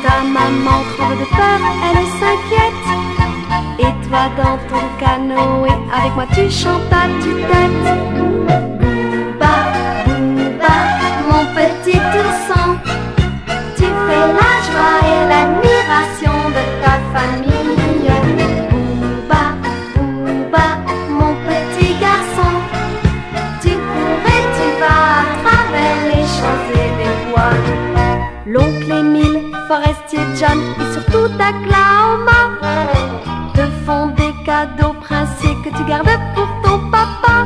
ta maman tremble de peur, elle s'inquiète. Et toi dans ton canoë, avec moi tu chantes à tue-tête. Booba, Booba, mon petit ourson, tu fais la joie et l'admiration de ta famille. Booba, Booba, mon petit garçon, tu cours et tu vas à travers les champs et les bois. L'oncle Émile, Forestier John et surtout Oklahoma te font des cadeaux princiers que tu gardes pour ton papa.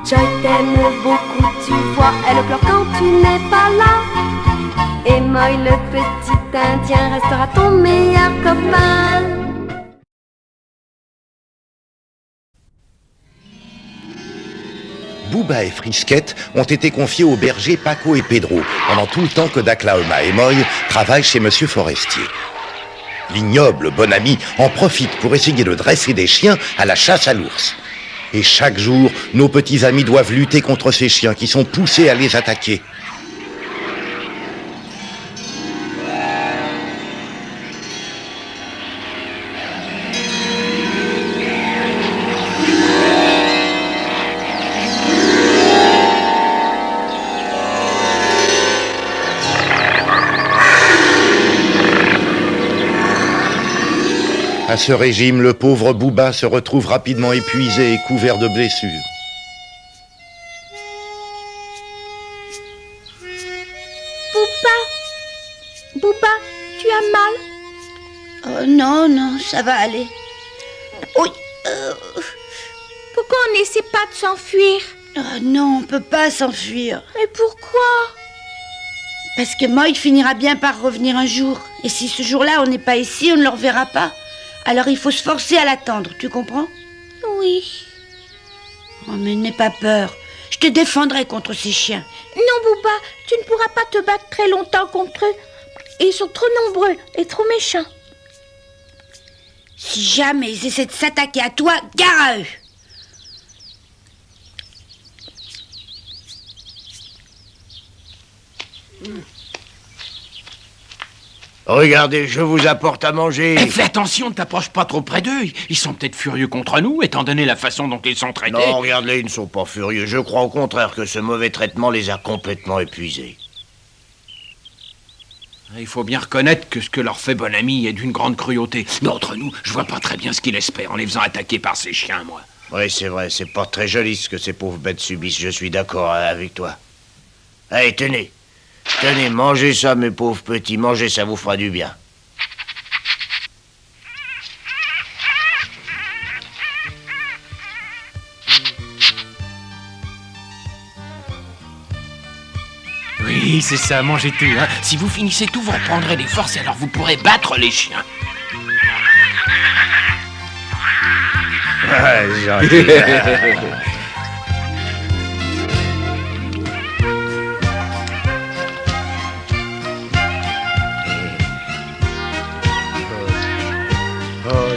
Joy t'aime beaucoup, tu vois, elle pleure quand tu n'es pas là. Et Moy le petit Indien restera ton meilleur copain. Booba et Frisquette ont été confiés aux bergers Paco et Pedro pendant tout le temps que Oklahoma et Moy travaillent chez Monsieur Forestier. L'ignoble Bonami en profite pour essayer de dresser des chiens à la chasse à l'ours. Et chaque jour, nos petits amis doivent lutter contre ces chiens qui sont poussés à les attaquer. À ce régime, le pauvre Booba se retrouve rapidement épuisé et couvert de blessures. Booba, tu as mal? Oh non, non, ça va aller. Oui. Pourquoi on n'essaie pas de s'enfuir? Oh non, on peut pas s'enfuir. Mais pourquoi? Parce que Moy finira bien par revenir un jour. Et si ce jour-là on n'est pas ici, on ne le reverra pas. Alors il faut se forcer à l'attendre, tu comprends? Oui. Oh mais n'aie pas peur. Je te défendrai contre ces chiens. Non, Booba, tu ne pourras pas te battre très longtemps contre eux. Ils sont trop nombreux et trop méchants. Si jamais ils essaient de s'attaquer à toi, gare à eux. Regardez, je vous apporte à manger. Eh, fais attention, ne t'approche pas trop près d'eux. Ils sont peut-être furieux contre nous, étant donné la façon dont ils sont traités. Non, regarde-les, ils ne sont pas furieux. Je crois au contraire que ce mauvais traitement les a complètement épuisés. Il faut bien reconnaître que ce que leur fait Bonami est d'une grande cruauté. Mais entre nous, je vois pas très bien ce qu'il espère en les faisant attaquer par ces chiens, moi. Oui, c'est vrai, c'est pas très joli ce que ces pauvres bêtes subissent. Je suis d'accord avec toi. Allez, tenez. Tenez, mangez ça, mes pauvres petits. Mangez, ça vous fera du bien. Oui, c'est ça, mangez tout, hein. Si vous finissez tout, vous reprendrez des forces et alors vous pourrez battre les chiens. Ah, gentil.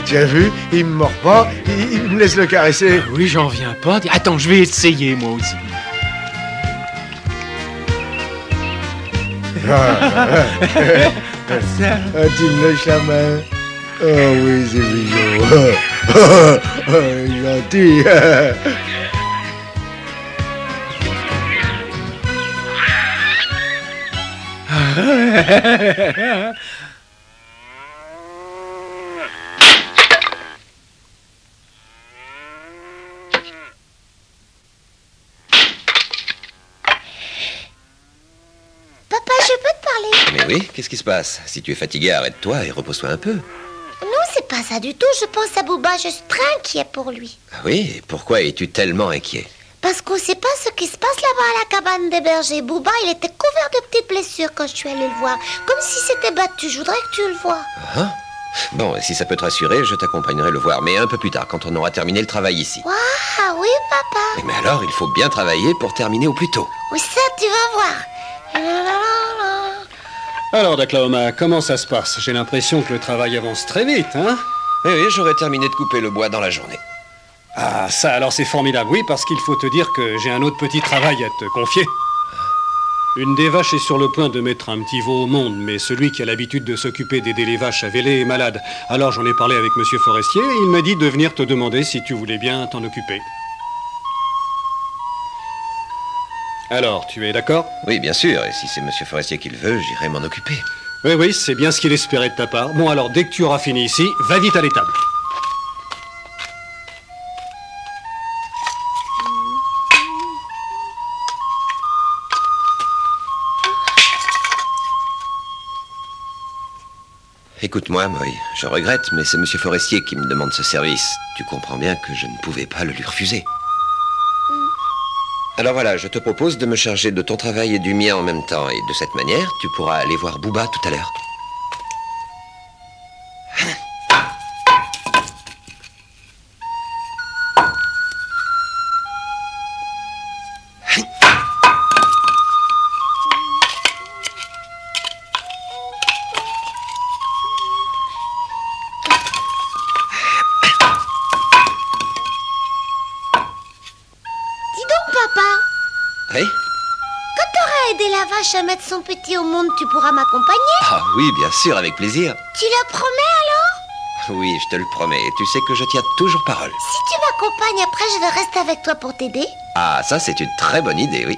Tu as vu, il me mord pas, il me laisse le caresser. Oui, j'en viens pas. Attends, je vais essayer, moi aussi. Tu me lèches la main. Oh oui, c'est mignon. Gentil. Papa, je peux te parler? Mais oui, qu'est-ce qui se passe? Si tu es fatigué, arrête-toi et repose-toi un peu. Non, c'est pas ça du tout. Je pense à Booba. Je suis très inquiet pour lui. Ah oui? Pourquoi es-tu tellement inquiet? Parce qu'on sait pas ce qui se passe là-bas à la cabane des bergers. Booba, il était couvert de petites blessures quand je suis allée le voir. Comme si c'était battu. Je voudrais que tu le vois. Ah? Bon, si ça peut te rassurer, je t'accompagnerai le voir, mais un peu plus tard, quand on aura terminé le travail ici. Waouh, oui, papa. Mais alors, il faut bien travailler pour terminer au plus tôt. Oui, ça, tu vas voir. Alors, Oklahoma, comment ça se passe? J'ai l'impression que le travail avance très vite, hein? Oui, oui, j'aurai terminé de couper le bois dans la journée. Ah, ça, alors c'est formidable, oui, parce qu'il faut te dire que j'ai un autre petit travail à te confier. Une des vaches est sur le point de mettre un petit veau au monde, mais celui qui a l'habitude de s'occuper d'aider les vaches à véler est malade. Alors j'en ai parlé avec Monsieur Forestier et il m'a dit de venir te demander si tu voulais bien t'en occuper. Alors, tu es d'accord? Oui, bien sûr, et si c'est Monsieur Forestier qui le veut, j'irai m'en occuper. Oui, c'est bien ce qu'il espérait de ta part. Bon, alors, dès que tu auras fini ici, va vite à l'étable. Écoute-moi, Moy, je regrette, mais c'est Monsieur Forestier qui me demande ce service. Tu comprends bien que je ne pouvais pas le lui refuser. Alors voilà, je te propose de me charger de ton travail et du mien en même temps. Et de cette manière, tu pourras aller voir Bouba tout à l'heure. Oui? Quand t'auras aidé la vache à mettre son petit au monde, tu pourras m'accompagner? Ah oui, bien sûr, avec plaisir. Tu le promets alors? Oui, je te le promets. Tu sais que je tiens toujours parole. Si tu m'accompagnes après, je vais rester avec toi pour t'aider. Ah, ça, c'est une très bonne idée, oui.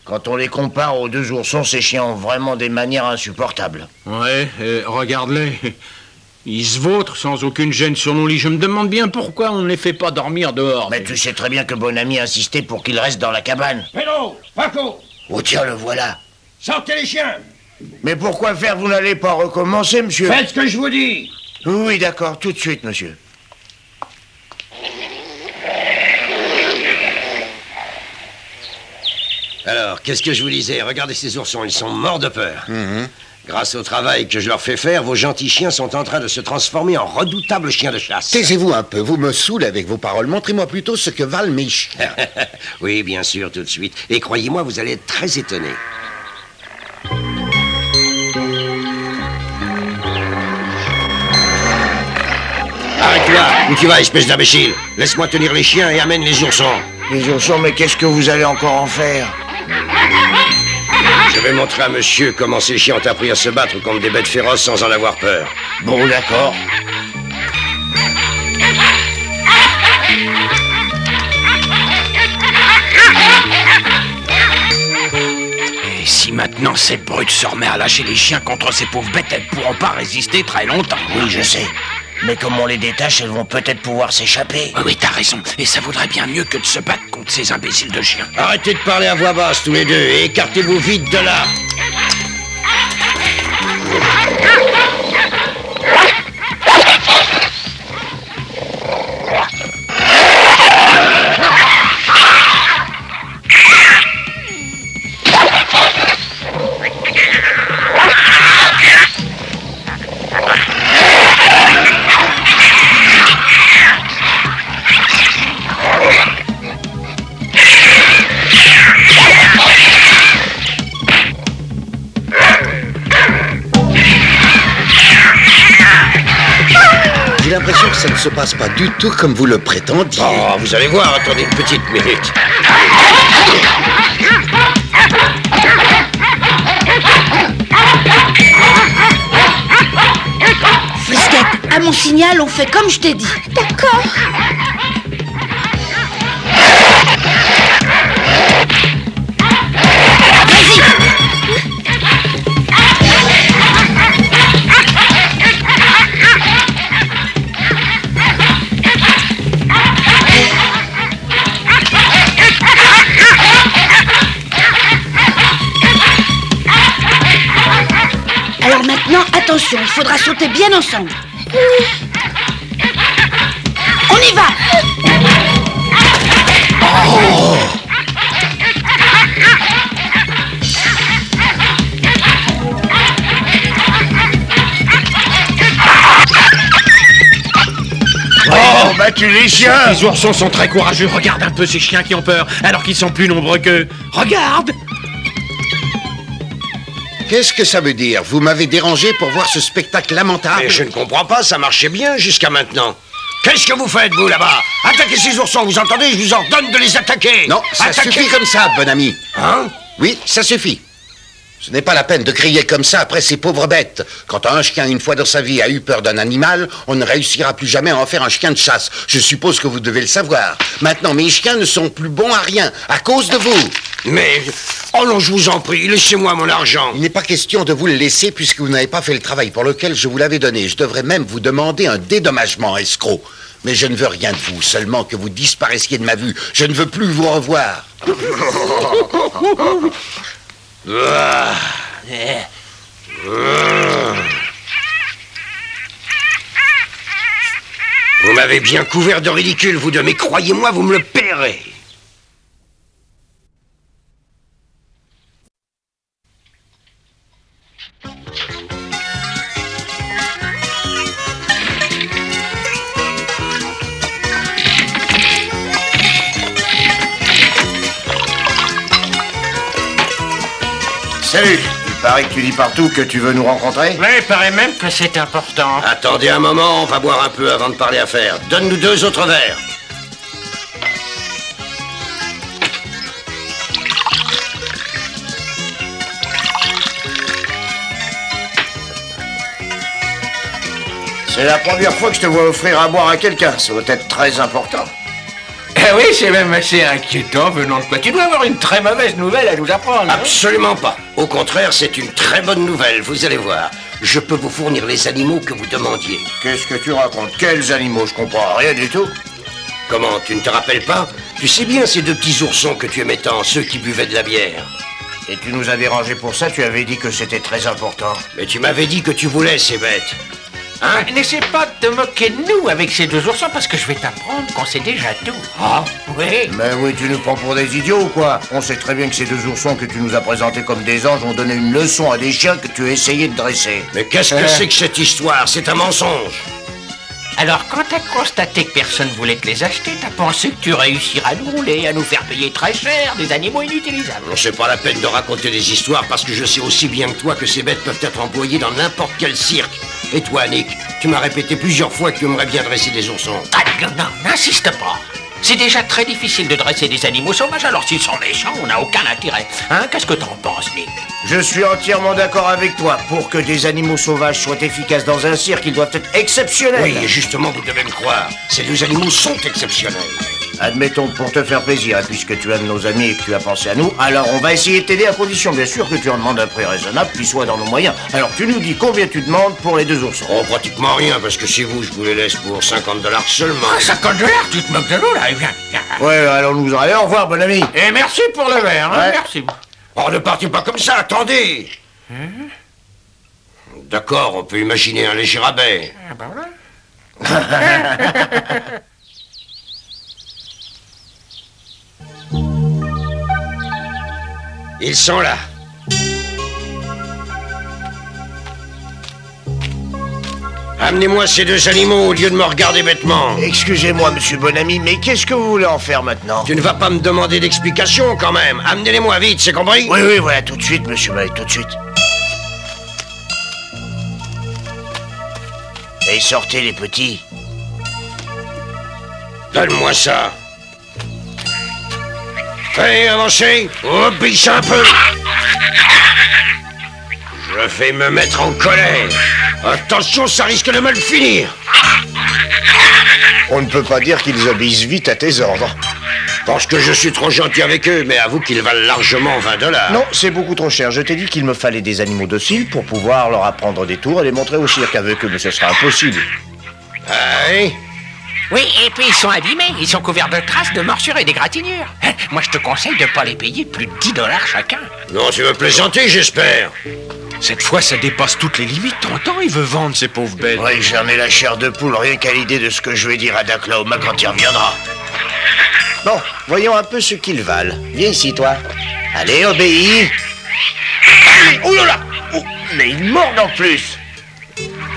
Quand on les compare aux deux oursons, ces chiens ont vraiment des manières insupportables. Ouais, regarde-les. Ils se vautrent sans aucune gêne sur nos lits. Je me demande bien pourquoi on ne les fait pas dormir dehors. Mais tu sais très bien que Bonami insistait pour qu'ils restent dans la cabane. Pedro, Paco, Oh tiens, le voilà. sortez les chiens. Mais pourquoi faire? Vous n'allez pas recommencer, monsieur? Faites ce que je vous dis. Oui, d'accord, tout de suite, monsieur. Alors, qu'est-ce que je vous disais? Regardez ces oursons, ils sont morts de peur. Grâce au travail que je leur fais faire, vos gentils chiens sont en train de se transformer en redoutables chiens de chasse. Taisez-vous un peu, vous me saoulez avec vos paroles. Montrez-moi plutôt ce que valent mes chiens. Oui, bien sûr, tout de suite. Et croyez-moi, vous allez être très étonnés. Arrête-toi! Où tu vas, espèce d'imbécile? Laisse-moi tenir les chiens et amène les oursons. Les oursons, mais qu'est-ce que vous allez encore en faire? Je vais montrer à monsieur comment ces chiens ont appris à se battre contre des bêtes féroces sans en avoir peur. Bon, d'accord. Et si maintenant ces brutes se remettent à lâcher les chiens contre ces pauvres bêtes, elles ne pourront pas résister très longtemps. Oui, je sais. Mais comme on les détache, elles vont peut-être pouvoir s'échapper. Oui, t'as raison. Et ça vaudrait bien mieux que de se battre contre ces imbéciles de chiens. Arrêtez de parler à voix basse, tous les deux, et écartez-vous vite de là. J'ai l'impression que ça ne se passe pas du tout comme vous le prétendiez. Oh, vous allez voir, attendez une petite minute. Frisquette, à mon signal, on fait comme je t'ai dit. D'accord. Alors maintenant, attention, il faudra sauter bien ensemble. On y va! Oh, battu les chiens! Les oursons sont très courageux. Regarde un peu ces chiens qui ont peur, alors qu'ils sont plus nombreux qu'eux. Regarde! Qu'est-ce que ça veut dire? Vous m'avez dérangé pour voir ce spectacle lamentable? Mais je ne comprends pas, ça marchait bien jusqu'à maintenant. Qu'est-ce que vous faites, vous, là-bas? Attaquez ces oursons, vous entendez? Je vous ordonne de les attaquer. Non, ça suffit comme ça, bon ami. Hein? Oui, ça suffit. Ce n'est pas la peine de crier comme ça après ces pauvres bêtes. Quand un chien, une fois dans sa vie, a eu peur d'un animal, on ne réussira plus jamais à en faire un chien de chasse. Je suppose que vous devez le savoir. Maintenant, mes chiens ne sont plus bons à rien, à cause de vous. Mais... Oh non, je vous en prie, laissez-moi mon argent. Il n'est pas question de vous le laisser puisque vous n'avez pas fait le travail pour lequel je vous l'avais donné. Je devrais même vous demander un dédommagement, escroc. Mais je ne veux rien de vous, seulement que vous disparaissiez de ma vue. Je ne veux plus vous revoir. Vous m'avez bien couvert de ridicule, vous deux, mais croyez-moi, vous me le paierez. Salut. Il paraît que tu dis partout que tu veux nous rencontrer. Mais il paraît même que c'est important. Attendez un moment, on va boire un peu avant de parler affaires. Donne-nous 2 autres verres. C'est la première fois que je te vois offrir à boire à quelqu'un. Ça doit être très important. Eh oui, c'est même assez inquiétant venant de toi. Tu dois avoir une très mauvaise nouvelle à nous apprendre. Absolument pas. Au contraire, c'est une très bonne nouvelle, vous allez voir. Je peux vous fournir les animaux que vous demandiez. Qu'est-ce que tu racontes? Quels animaux? Je comprends rien du tout. Comment, tu ne te rappelles pas? Tu sais bien ces 2 petits oursons que tu aimais tant, ceux qui buvaient de la bière. Et tu nous as dérangés pour ça, tu avais dit que c'était très important. Mais tu m'avais dit que tu voulais ces bêtes. Hein? N'essaie pas de te moquer de nous avec ces 2 oursons parce que je vais t'apprendre qu'on sait déjà tout. Ah? Oui. Mais oui, tu nous prends pour des idiots ou quoi? On sait très bien que ces 2 oursons que tu nous as présentés comme des anges ont donné une leçon à des chiens que tu as essayé de dresser. Mais qu'est-ce que c'est que cette histoire? C'est un mensonge. Alors, quand t'as constaté que personne voulait te les acheter, t'as pensé que tu réussiras à nous rouler, à nous faire payer très cher des animaux inutilisables. Non, c'est pas la peine de raconter des histoires parce que je sais aussi bien que toi que ces bêtes peuvent être employées dans n'importe quel cirque. Et toi, Nick, tu m'as répété plusieurs fois que tu aimerais bien dresser des oursons. Ah, non, n'insiste pas. C'est déjà très difficile de dresser des animaux sauvages, alors s'ils sont méchants, on n'a aucun intérêt. Hein? Qu'est-ce que t'en penses, Nick? Je suis entièrement d'accord avec toi. Pour que des animaux sauvages soient efficaces dans un cirque, ils doivent être exceptionnels. Oui, et justement, vous devez me croire. Ces 2 animaux sont exceptionnels. Admettons que pour te faire plaisir, et puisque tu es un de nos amis et que tu as pensé à nous, alors on va essayer de t'aider à condition, bien sûr, que tu en demandes un prix raisonnable qui soit dans nos moyens. Alors tu nous dis combien tu demandes pour les 2 oursons. Oh, pratiquement rien, parce que chez vous, je vous les laisse pour $50 seulement. Ah, $50? Tu te moques de nous, là? Viens. Ouais, allons-nous en aller. Au revoir, bon ami. Et merci pour le verre, hein? Ouais. Merci. Oh, ne partez pas comme ça, attendez. D'accord, on peut imaginer un léger rabais. Ah, ben voilà. Ils sont là. Amenez-moi ces 2 animaux au lieu de me regarder bêtement. Excusez-moi, monsieur Bonami, mais qu'est-ce que vous voulez en faire maintenant? Tu ne vas pas me demander d'explication quand même. Amenez-les-moi vite, c'est compris? Oui, voilà, tout de suite, monsieur May, tout de suite. Et sortez les petits. Donne-moi ça. Allez, avancez. Obéissez un peu. Je vais me mettre en colère. Attention, ça risque de mal finir. On ne peut pas dire qu'ils obéissent vite à tes ordres. Parce que je suis trop gentil avec eux, mais avoue qu'ils valent largement $20. Non, c'est beaucoup trop cher. Je t'ai dit qu'il me fallait des animaux dociles pour pouvoir leur apprendre des tours et les montrer au cirque avec eux, mais ce sera impossible. Aïe. Oui, et puis ils sont abîmés, ils sont couverts de traces, de morsures et d'égratignures. Moi, je te conseille de pas les payer plus de $10 chacun. Non, tu veux plaisanter, j'espère. Cette fois, ça dépasse toutes les limites. T'entends, il veut vendre ces pauvres bêtes. Oui, j'en ai la chair de poule, rien qu'à l'idée de ce que je vais dire à Daklaoma quand il reviendra. Bon, voyons un peu ce qu'ils valent. Viens ici, toi. Allez, obéis. Oh là là! Oh, mais ils mordent en plus.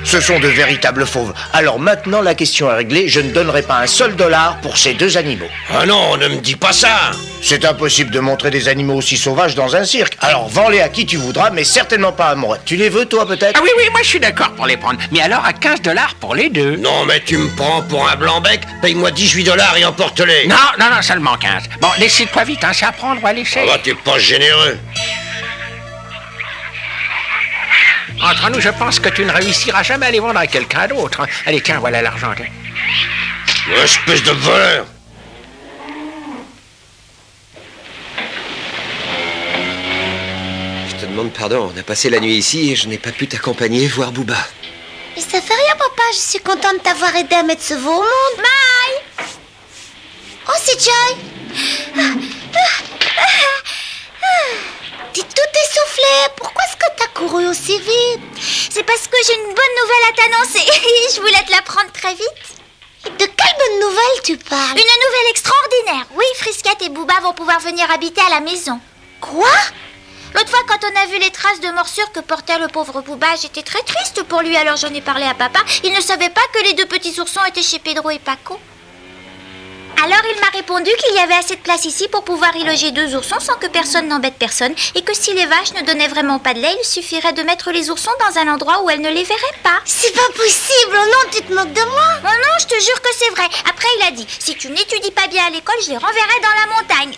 Ce sont de véritables fauves. Alors maintenant, la question est réglée. Je ne donnerai pas un seul dollar pour ces deux animaux. Ah non, ne me dis pas ça. C'est impossible de montrer des animaux aussi sauvages dans un cirque. Alors vends-les à qui tu voudras, mais certainement pas à moi. Tu les veux, toi, peut-être? Ah oui, moi je suis d'accord pour les prendre. Mais alors à 15 $ pour les deux. Non, mais tu me prends pour un blanc-bec. Paye-moi 18 $ et emporte-les. Non, seulement 15. Bon, décide-toi vite, hein, c'est à prendre ou à lécher. Ah bah, t'es pas généreux. Entre nous, je pense que tu ne réussiras jamais à les vendre à quelqu'un d'autre. Hein. Allez, tiens, voilà l'argent. Espèce de voleur. Je te demande pardon, on a passé la nuit ici et je n'ai pas pu t'accompagner voir Booba. Mais ça fait rien, papa. Je suis contente de t'avoir aidé à mettre ce veau au monde. Mai! Oh, c'est Joy. T'es tout essoufflé. Pourquoi est-ce que t'as couru aussi vite? C'est parce que j'ai une bonne nouvelle à t'annoncer. Je voulais te l'apprendre très vite. Et de quelle bonne nouvelle tu parles? Une nouvelle extraordinaire. Oui, Frisquette et Booba vont pouvoir venir habiter à la maison. Quoi? L'autre fois, quand on a vu les traces de morsures que portait le pauvre Booba, j'étais très triste pour lui, alors j'en ai parlé à papa. Il ne savait pas que les deux petits oursons étaient chez Pedro et Paco. Alors il m'a répondu qu'il y avait assez de place ici pour pouvoir y loger deux oursons sans que personne n'embête personne, et que si les vaches ne donnaient vraiment pas de lait, il suffirait de mettre les oursons dans un endroit où elles ne les verraient pas. C'est pas possible, oh non, tu te moques de moi. Oh non, je te jure que c'est vrai. Après il a dit, si tu n'étudies pas bien à l'école, je les renverrai dans la montagne.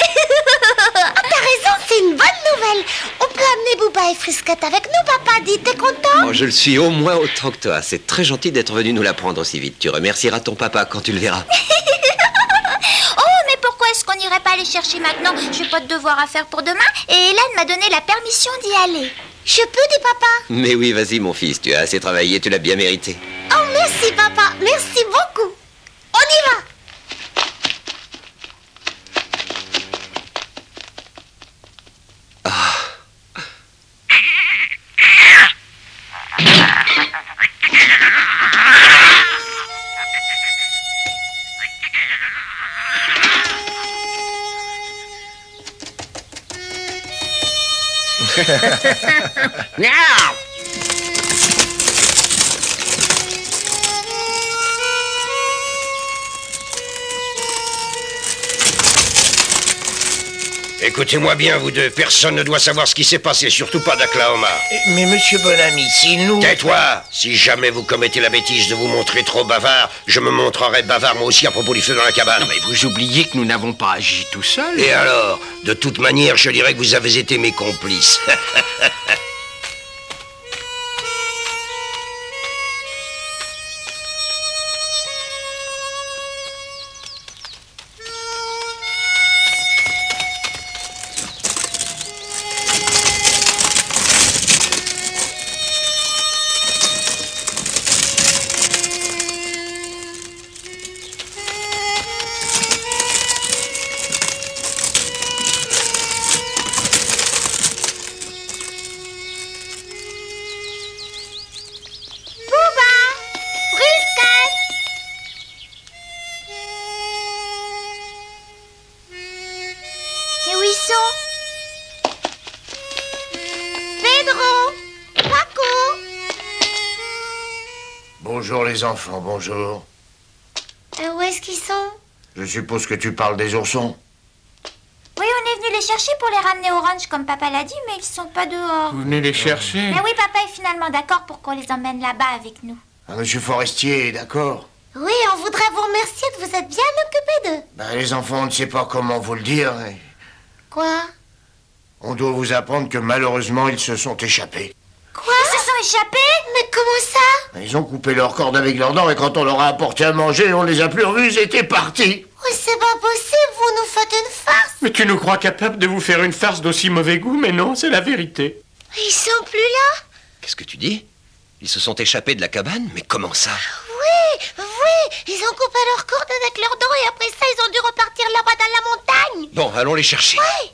T'as raison, c'est une bonne nouvelle. On peut amener Booba et Frisquette avec nous, papa dit, t'es content? Oh, je le suis au moins autant que toi. C'est très gentil d'être venu nous l'apprendre aussi vite. Tu remercieras ton papa quand tu le verras. Pourquoi est-ce qu'on n'irait pas les chercher maintenant? J'ai pas de devoir à faire pour demain et Hélène m'a donné la permission d'y aller. Je peux, dit papa? Mais oui, vas-y mon fils, tu as assez travaillé, tu l'as bien mérité. Oh, merci papa, merci beaucoup. On y va. Miaou! Écoutez-moi bien, vous deux. Personne ne doit savoir ce qui s'est passé, surtout pas d'Oklahoma. Mais monsieur Bonami, si nous... Tais-toi! Si jamais vous commettez la bêtise de vous montrer trop bavard, je me montrerai bavard moi aussi à propos du feu dans la cabane. Non mais vous oubliez que nous n'avons pas agi tout seuls. Et alors? De toute manière, je dirais que vous avez été mes complices. Bonjour les enfants, bonjour. Où est-ce qu'ils sont? Je suppose que tu parles des oursons. Oui, on est venu les chercher pour les ramener au ranch comme papa l'a dit, mais ils sont pas dehors. Vous venez les chercher? Mais oui, papa est finalement d'accord pour qu'on les emmène là-bas avec nous. Ah, monsieur Forestier, d'accord. Oui, on voudrait vous remercier de vous être bien occupés d'eux. Ben, les enfants, on ne sait pas comment vous le dire. Mais... Quoi? On doit vous apprendre que malheureusement, ils se sont échappés. Quoi? Ils se sont échappés? Mais comment ça? Ils ont coupé leur corde avec leurs dents et quand on leur a apporté à manger, on les a plus revus, ils étaient partis. Oh, c'est pas possible, vous nous faites une farce. Mais tu nous crois capable de vous faire une farce d'aussi mauvais goût? Mais non, c'est la vérité. Ils sont plus là? Qu'est-ce que tu dis? Ils se sont échappés de la cabane? Mais comment ça? Oui, ils ont coupé leur corde avec leurs dents et après ça, ils ont dû repartir là-bas dans la montagne. Bon, allons les chercher. Oui.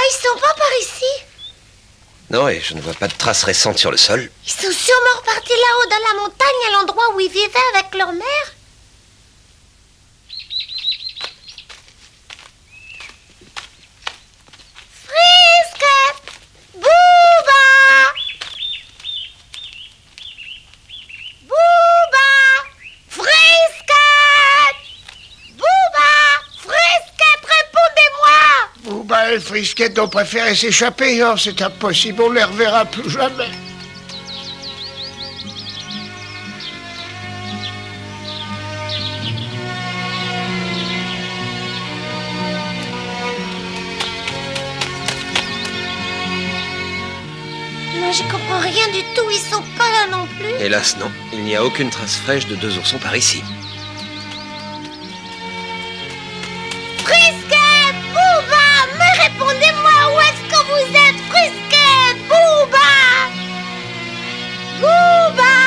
ils sont pas par ici. Non, et je ne vois pas de traces récentes sur le sol. Ils sont sûrement repartis là-haut dans la montagne, à l'endroit où ils vivaient avec leur mère. Frisquette! Bouba! Bouba! Frisquette! Bouba! Frisquette, répondez-moi! Bouba et Frisquette ont préféré s'échapper. Oh, c'est impossible, on les reverra plus jamais. Moi, je comprends rien du tout, ils sont pas là non plus. Hélas, non. Il n'y a aucune trace fraîche de 2 oursons par ici. Frisquette! Bouba! Mais répondez-moi, où est-ce que vous êtes, Frisquette? Bouba! Bouba!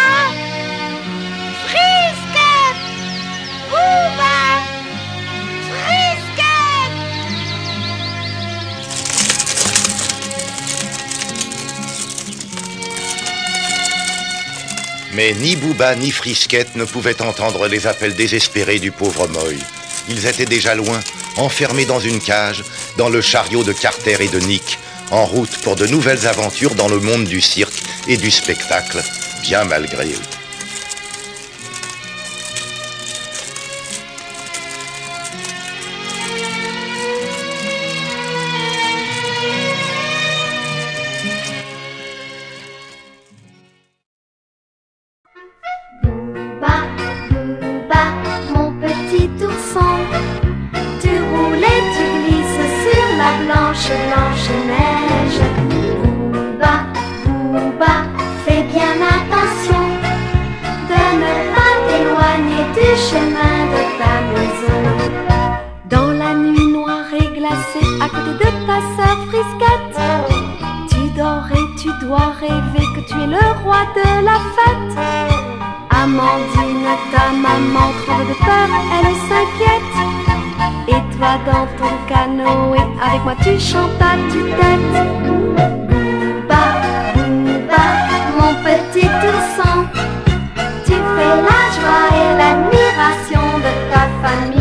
Frisquette! Bouba! Frisquette! Mais ni Bouba ni Frisquette ne pouvaient entendre les appels désespérés du pauvre Moy. Ils étaient déjà loin, enfermés dans une cage, dans le chariot de Carter et de Nick, en route pour de nouvelles aventures dans le monde du cirque et du spectacle, bien malgré eux. Bouba, Bouba, mon petit ourson, tu roules et tu glisses sur la blanche, blanche neige. Bouba, Bouba, fais bien attention de ne pas t'éloigner du chemin de ta maison. Dans la nuit noire et glacée, à côté de ta sœur Frisquette, tu dors et tu dois rêver que tu es le roi de la fête. Amandine, ta maman tremble de peur, elle s'inquiète. Et toi dans ton canoë, avec moi tu chantes à tue-tête. Bouba, Bouba, mon petit ourson, tu fais la joie et l'admiration de ta famille.